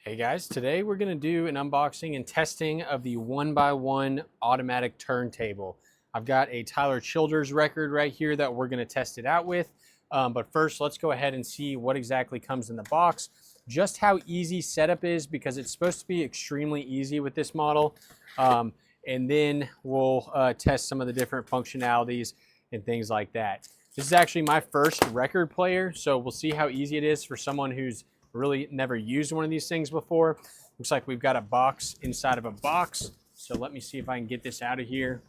Hey guys, today we're going to do an unboxing and testing of the 1x1 automatic turntable. I've got a Tyler Childers record right here that we're going to test it out with. But first, let's go ahead and see what exactly comes in the box, just how easy setup is, because it's supposed to be extremely easy with this model. And then we'll test some of the different functionalities and things like that. This is actually my first record player, so we'll see how easy it is for someone who's really never used one of these things before. Looks like we've got a box inside of a box. So let me see if I can get this out of here.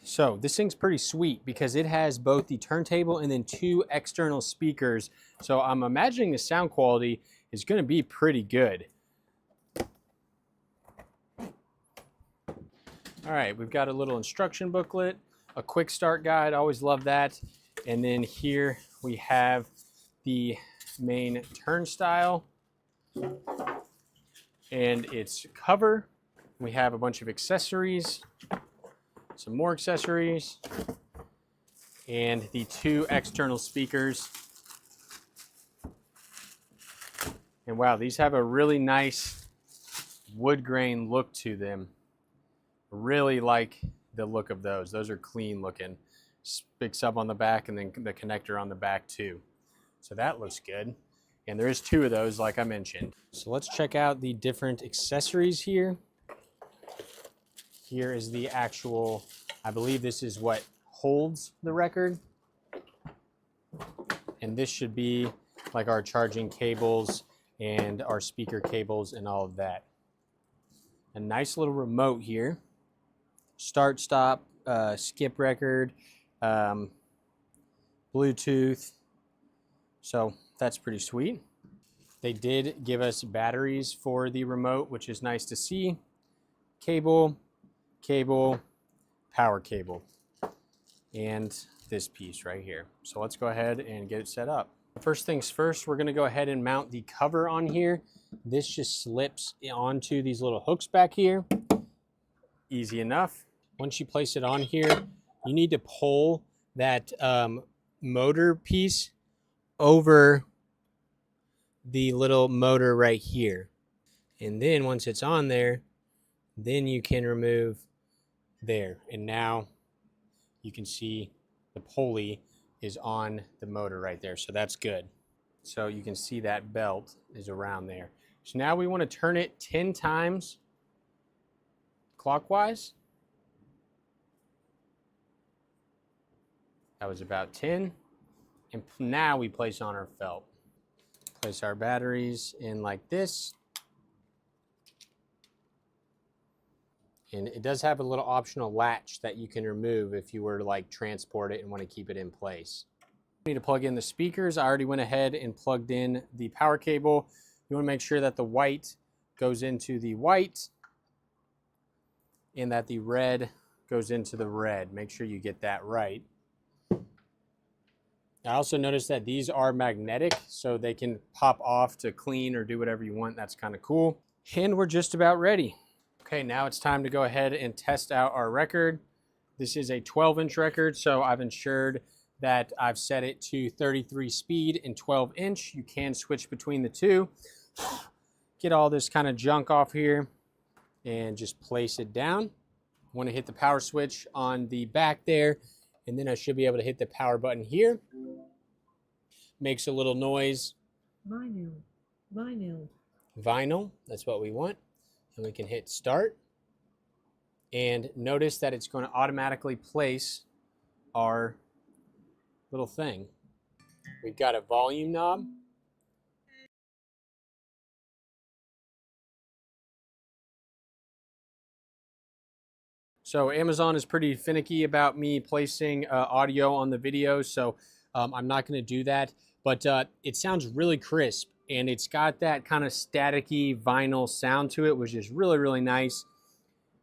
So this thing's pretty sweet because it has both the turntable and then two external speakers. So I'm imagining the sound quality is going to be pretty good. All right, we've got a little instruction booklet, a quick start guide, always love that. And then here we have the main turnstile and its cover. We have a bunch of accessories, some more accessories, and the two external speakers. And wow, these have a really nice wood grain look to them. Really like the look of those. Those are clean looking. Big sub on the back and then the connector on the back too. So that looks good. And there is two of those, like I mentioned. So let's check out the different accessories here. Here is the actual, I believe this is what holds the record. And this should be like our charging cables and our speaker cables and all of that. A nice little remote here. Start, stop, skip record, Bluetooth. So that's pretty sweet. They did give us batteries for the remote, which is nice to see. Cable, cable, power cable, and this piece right here. So let's go ahead and get it set up. First things first, we're gonna go ahead and mount the cover on here. This just slips onto these little hooks back here. Easy enough. Once you place it on here, you need to pull that motor piece over the little motor right here. And then once it's on there, then you can remove there. And now you can see the pulley is on the motor right there. So that's good. So you can see that belt is around there. So now we want to turn it 10 times clockwise. That was about 10. And now we place on our felt. Place our batteries in like this. And it does have a little optional latch that you can remove if you were to like transport it and want to keep it in place. You need to plug in the speakers. I already went ahead and plugged in the power cable. You want to make sure that the white goes into the white and that the red goes into the red. Make sure you get that right. I also noticed that these are magnetic, so they can pop off to clean or do whatever you want. That's kind of cool. And we're just about ready. Okay, now it's time to go ahead and test out our record. This is a 12-inch record, so I've ensured that I've set it to 33 speed and 12-inch. You can switch between the two. Get all this kind of junk off here and just place it down. I want to hit the power switch on the back there, and then I should be able to hit the power button here. Makes a little noise. Vinyl, vinyl. Vinyl, that's what we want. And we can hit start. And notice that it's going to automatically place our little thing. We've got a volume knob. So Amazon is pretty finicky about me placing audio on the video, so I'm not going to do that. But it sounds really crisp, and it's got that kind of staticky vinyl sound to it, which is really, really nice.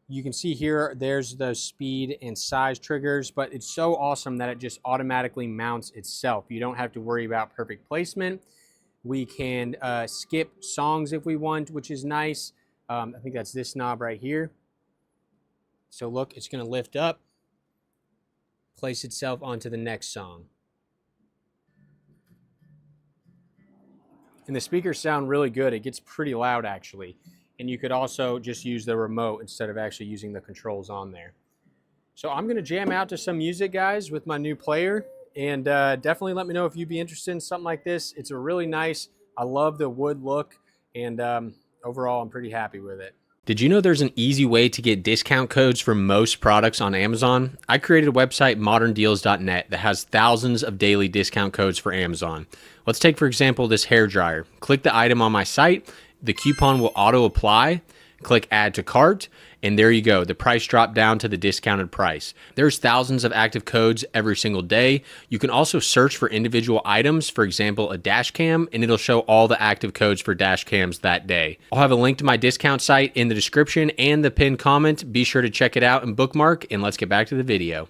You can see here, there's the speed and size triggers, but it's so awesome that it just automatically mounts itself. You don't have to worry about perfect placement. We can skip songs if we want, which is nice. I think that's this knob right here. So look, it's going to lift up, place itself onto the next song. And the speakers sound really good. It gets pretty loud actually. And you could also just use the remote instead of actually using the controls on there. So I'm gonna jam out to some music, guys, with my new player. And definitely let me know if you'd be interested in something like this. It's a really nice, I love the wood look. And overall, I'm pretty happy with it. Did you know there's an easy way to get discount codes for most products on Amazon? I created a website, moderndeals.net, that has thousands of daily discount codes for Amazon. Let's take, for example, this hair dryer. Click the item on my site, the coupon will auto apply, click add to cart, and there you go. The price dropped down to the discounted price. There's thousands of active codes every single day. You can also search for individual items, for example, a dash cam, and it'll show all the active codes for dash cams that day. I'll have a link to my discount site in the description and the pinned comment. Be sure to check it out and bookmark, and let's get back to the video.